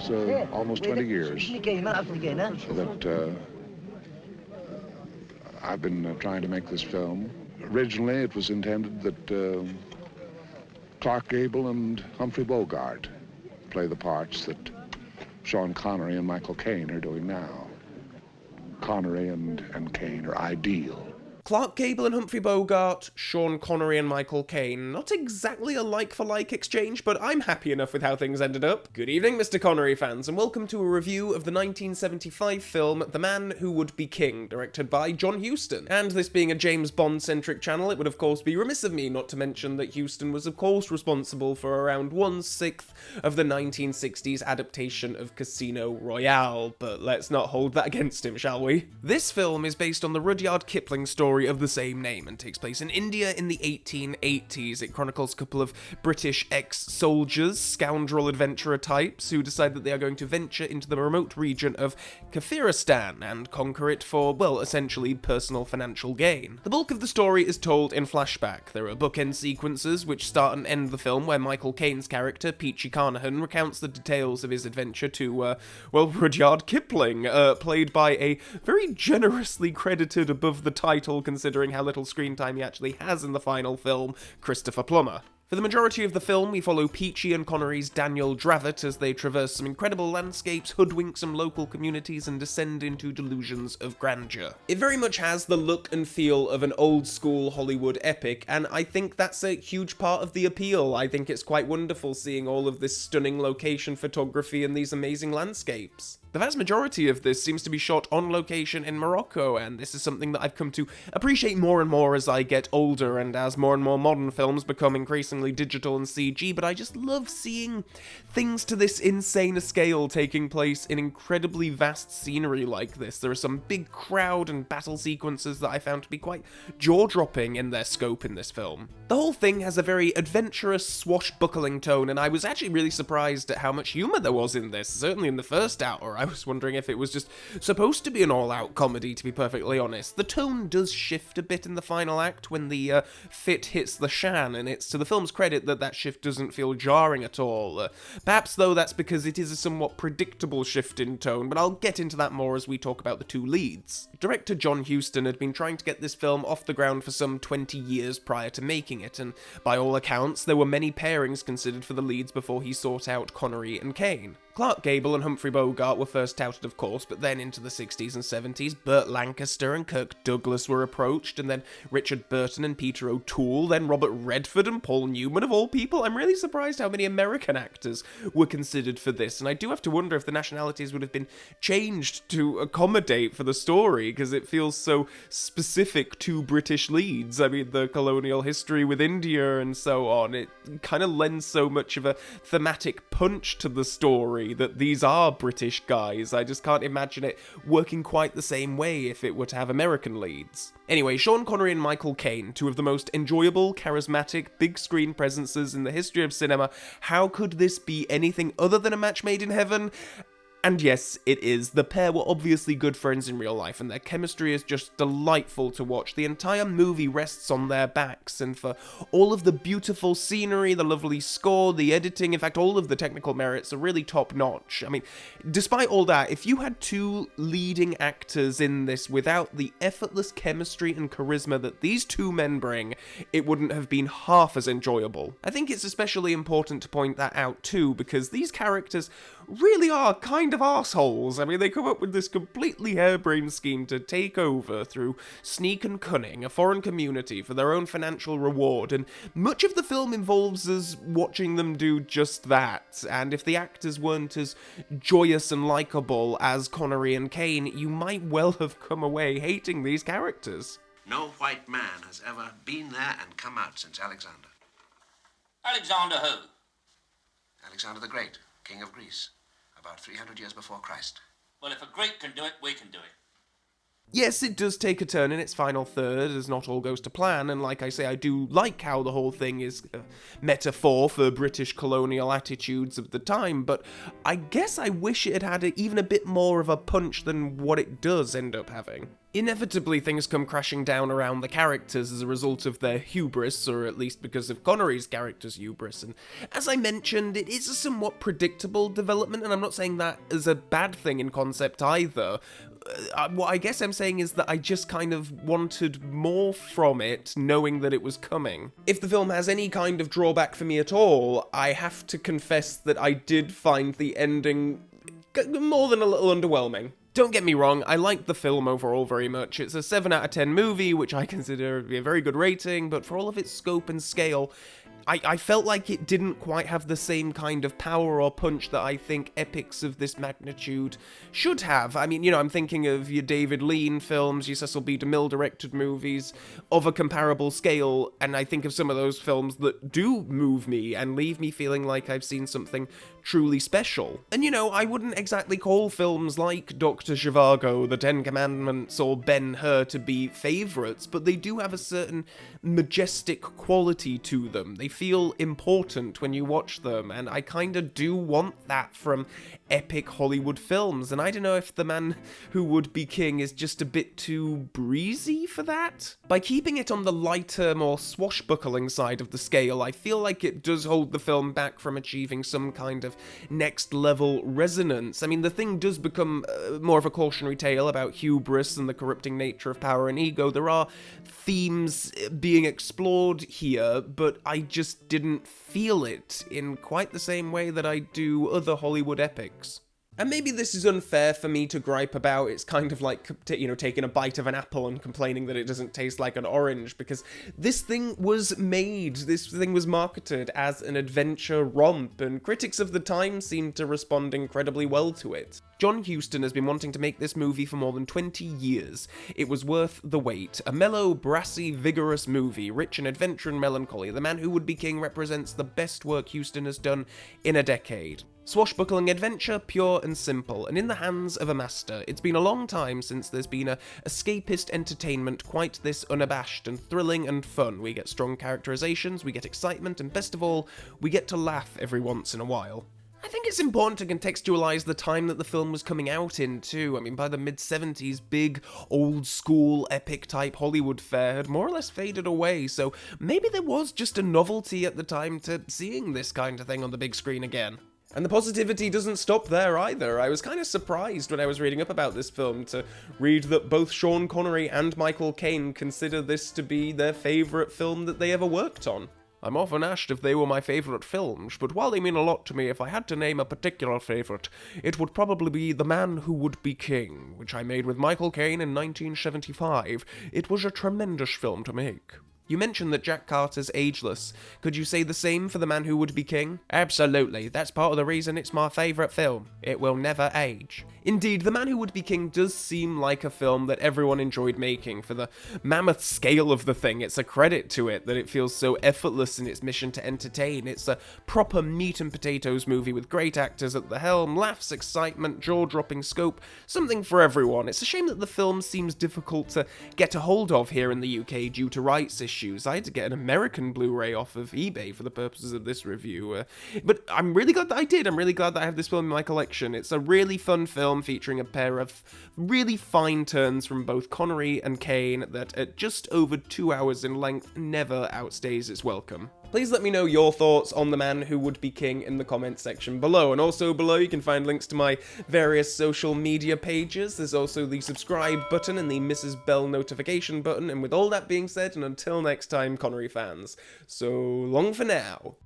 So almost 20 years that I've been trying to make this film. Originally, it was intended that Clark Gable and Humphrey Bogart play the parts that Sean Connery and Michael Caine are doing now. Connery and Caine are ideal. Clark Gable and Humphrey Bogart, Sean Connery and Michael Caine. Not exactly a like-for-like exchange, but I'm happy enough with how things ended up. Good evening, Mr. Connery fans, and welcome to a review of the 1975 film The Man Who Would Be King, directed by John Huston. And this being a James Bond-centric channel, it would of course be remiss of me not to mention that Huston was of course responsible for around 1/6 of the 1960s adaptation of Casino Royale, but let's not hold that against him, shall we? This film is based on the Rudyard Kipling story of the same name and takes place in India in the 1880s. It chronicles a couple of British ex-soldiers, scoundrel adventurer types, who decide that they are going to venture into the remote region of Kafiristan and conquer it for, well, essentially personal financial gain. The bulk of the story is told in flashback. There are bookend sequences which start and end the film where Michael Caine's character, Peachy Carnahan, recounts the details of his adventure to, well, Rudyard Kipling, played by a very generously credited above the title considering how little screen time he actually has in the final film, Christopher Plummer. For the majority of the film, we follow Peachy and Connery's Daniel Dravot as they traverse some incredible landscapes, hoodwink some local communities, and descend into delusions of grandeur. It very much has the look and feel of an old-school Hollywood epic, and I think that's a huge part of the appeal. I think it's quite wonderful seeing all of this stunning location photography and these amazing landscapes. The vast majority of this seems to be shot on location in Morocco, and this is something that I've come to appreciate more and more as I get older and as more and more modern films become increasingly digital and CG, but I just love seeing things to this insane scale taking place in incredibly vast scenery like this. There are some big crowd and battle sequences that I found to be quite jaw-dropping in their scope in this film. The whole thing has a very adventurous, swashbuckling tone, and I was actually really surprised at how much humour there was in this, certainly in the first hour. I was wondering if it was just supposed to be an all-out comedy, to be perfectly honest. The tone does shift a bit in the final act when the fit hits the shan, and it's to the film's credit that that shift doesn't feel jarring at all. Perhaps, though, that's because it is a somewhat predictable shift in tone, but I'll get into that more as we talk about the two leads. Director John Huston had been trying to get this film off the ground for some 20 years prior to making it, and by all accounts, there were many pairings considered for the leads before he sought out Connery and Caine. Clark Gable and Humphrey Bogart were first touted, of course, but then into the 60s and 70s, Burt Lancaster and Kirk Douglas were approached, and then Richard Burton and Peter O'Toole, then Robert Redford and Paul Newman, of all people. I'm really surprised how many American actors were considered for this, and I do have to wonder if the nationalities would have been changed to accommodate for the story, because it feels so specific to British leads. I mean, the colonial history with India and so on, it kind of lends so much of a thematic punch to the story that these are British guys. I just can't imagine it working quite the same way if it were to have American leads. Anyway, Sean Connery and Michael Caine, two of the most enjoyable, charismatic, big-screen presences in the history of cinema. How could this be anything other than a match made in heaven? And yes, it is. The pair were obviously good friends in real life, and their chemistry is just delightful to watch. The entire movie rests on their backs, and for all of the beautiful scenery, the lovely score, the editing, in fact, all of the technical merits are really top-notch. I mean, despite all that, if you had two leading actors in this without the effortless chemistry and charisma that these two men bring, it wouldn't have been half as enjoyable. I think it's especially important to point that out too, because these characters really are kind of arseholes. I mean, they come up with this completely harebrained scheme to take over through sneak and cunning a foreign community for their own financial reward, and much of the film involves us watching them do just that. And if the actors weren't as joyous and likeable as Connery and Caine, you might well have come away hating these characters. No white man has ever been there and come out since Alexander. Alexander who? Alexander the Great, King of Greece, about 300 years before Christ. Well, if a Greek can do it, we can do it. Yes, it does take a turn in its final third, as not all goes to plan, and like I say, I do like how the whole thing is a metaphor for British colonial attitudes of the time, but I guess I wish it had even a bit more of a punch than what it does end up having. Inevitably, things come crashing down around the characters as a result of their hubris, or at least because of Connery's character's hubris, and as I mentioned, it is a somewhat predictable development, and I'm not saying that as a bad thing in concept either. What I guess I'm saying is that I just kind of wanted more from it, knowing that it was coming. If the film has any kind of drawback for me at all, I have to confess that I did find the ending more than a little underwhelming. Don't get me wrong, I liked the film overall very much. It's a 7 out of 10 movie, which I consider to be a very good rating, but for all of its scope and scale, I felt like it didn't quite have the same kind of power or punch that I think epics of this magnitude should have. I mean, I'm thinking of your David Lean films, your Cecil B. DeMille directed movies of a comparable scale, and I think of some of those films that do move me and leave me feeling like I've seen something truly special. And I wouldn't exactly call films like Dr. Zhivago, The Ten Commandments, or Ben-Hur to be favourites, but they do have a certain majestic quality to them. They feel important when you watch them, and I kinda do want that from epic Hollywood films, and I don't know if The Man Who Would Be King is just a bit too breezy for that. By keeping it on the lighter, more swashbuckling side of the scale, I feel like it does hold the film back from achieving some kind of next-level resonance. I mean, the thing does become more of a cautionary tale about hubris and the corrupting nature of power and ego. There are themes being explored here, but I just didn't feel it in quite the same way that I do other Hollywood epics. And maybe this is unfair for me to gripe about. It's kind of like, taking a bite of an apple and complaining that it doesn't taste like an orange, because this thing was marketed as an adventure romp, and critics of the time seemed to respond incredibly well to it. John Huston has been wanting to make this movie for more than 20 years. It was worth the wait. A mellow, brassy, vigorous movie, rich in adventure and melancholy. The Man Who Would Be King represents the best work Huston has done in a decade. Swashbuckling adventure, pure and simple, and in the hands of a master. It's been a long time since there's been a escapist entertainment quite this unabashed and thrilling and fun. We get strong characterizations, we get excitement, and best of all, we get to laugh every once in a while. I think it's important to contextualize the time that the film was coming out in, too. I mean, by the mid-70s, big, old-school, epic-type Hollywood fare had more or less faded away, so maybe there was just a novelty at the time to seeing this kind of thing on the big screen again. And the positivity doesn't stop there either. I was kind of surprised when I was reading up about this film to read that both Sean Connery and Michael Caine consider this to be their favourite film that they ever worked on. I'm often asked if they were my favourite films, but while they mean a lot to me, if I had to name a particular favourite, it would probably be The Man Who Would Be King, which I made with Michael Caine in 1975. It was a tremendous film to make. You mentioned that Jack Carter's ageless. Could you say the same for The Man Who Would Be King? Absolutely. That's part of the reason it's my favourite film. It will never age. Indeed, The Man Who Would Be King does seem like a film that everyone enjoyed making. For the mammoth scale of the thing, it's a credit to it that it feels so effortless in its mission to entertain. It's a proper meat and potatoes movie with great actors at the helm, laughs, excitement, jaw-dropping scope, something for everyone. It's a shame that the film seems difficult to get a hold of here in the UK due to rights issues. I had to get an American Blu-ray off of eBay for the purposes of this review. But I'm really glad that I did. I'm really glad that I have this film in my collection. It's a really fun film featuring a pair of really fine turns from both Connery and Caine that at just over 2 hours in length never outstays its welcome. Please let me know your thoughts on The Man Who Would Be King in the comments section below. And also below you can find links to my various social media pages. There's also the subscribe button and the Mrs. Bell notification button. And with all that being said, and until next time, Connery fans, so long for now.